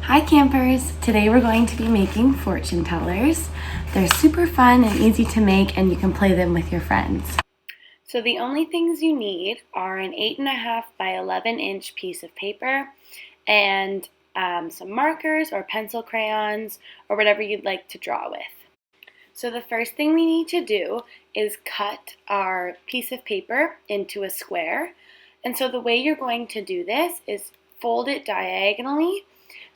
Hi campers! Today we're going to be making fortune tellers. They're super fun and easy to make, and you can play them with your friends. So the only things you need are an 8.5 by 11 inch piece of paper and some markers or pencil crayons or whatever you'd like to draw with. So the first thing we need to do is cut our piece of paper into a square. And so the way you're going to do this is fold it diagonally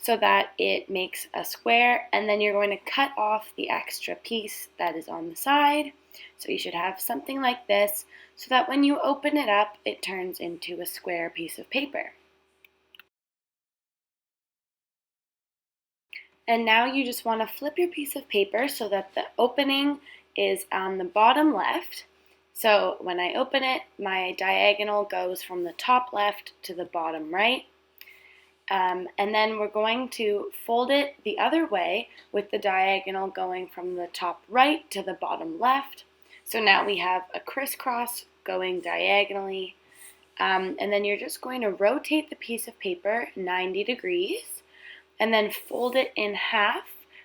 so that it makes a square, and then you're going to cut off the extra piece that is on the side. So you should have something like this so that when you open it up, it turns into a square piece of paper. And now you just want to flip your piece of paper so that the opening is on the bottom left. So when I open it, my diagonal goes from the top left to the bottom right. And then we're going to fold it the other way with the diagonal going from the top right to the bottom left. So now we have a crisscross going diagonally. And then you're just going to rotate the piece of paper 90 degrees and then fold it in half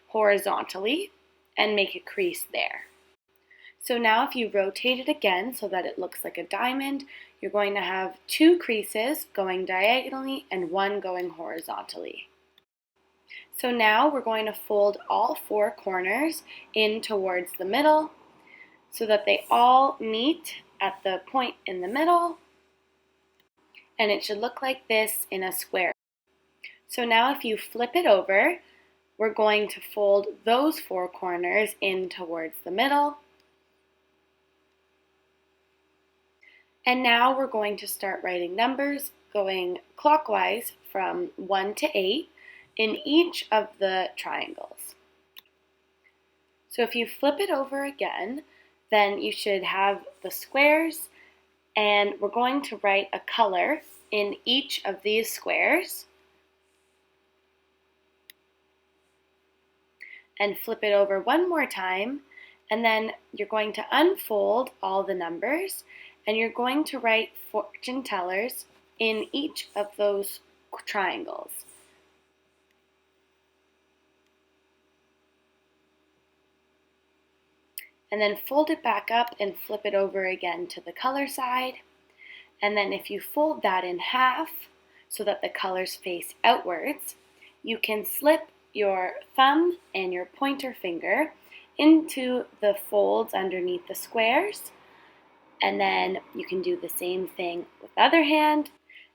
horizontally and make a crease there. So now if you rotate it again so that it looks like a diamond, you're going to have 2 creases going diagonally and 1 going horizontally. So now we're going to fold all 4 corners in towards the middle so that they all meet at the point in the middle, and it should look like this in a square. So now if you flip it over, we're going to fold those 4 corners in towards the middle. And now we're going to start writing numbers going clockwise from 1 to 8 in each of the triangles. So if you flip it over again, then you should have the squares, and we're going to write a color in each of these squares. And flip it over one more time, and then you're going to unfold all the numbers, and you're going to write fortune tellers in each of those triangles. And then fold it back up and flip it over again to the color side. And then if you fold that in half so that the colors face outwards, you can slip your thumb and your pointer finger into the folds underneath the squares. And then you can do the same thing with the other hand,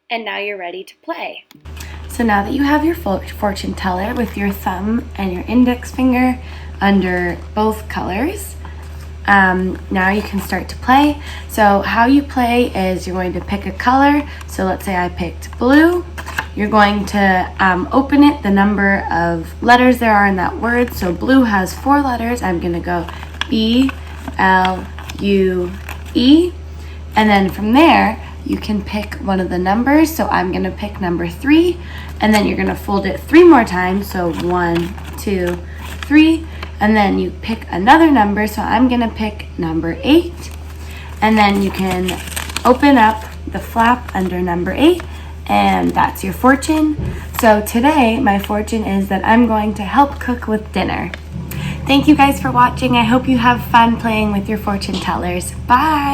and now you're ready to play. So now that you have your fortune teller with your thumb and your index finger under both colors, now you can start to play. So how you play is you're going to pick a color. So let's say I picked blue. You're going to open it, the number of letters there are in that word. So blue has 4 letters. I'm going to go B, L, U, E, and then from there you can pick one of the numbers. So I'm going to pick number 3, and then you're going to fold it 3 more times. So 1, 2, 3, and then you pick another number. So I'm going to pick number 8, and then you can open up the flap under number 8, and that's your fortune. So today my fortune is that I'm going to help cook with dinner. Thank you guys for watching. I hope you have fun playing with your fortune tellers. Bye!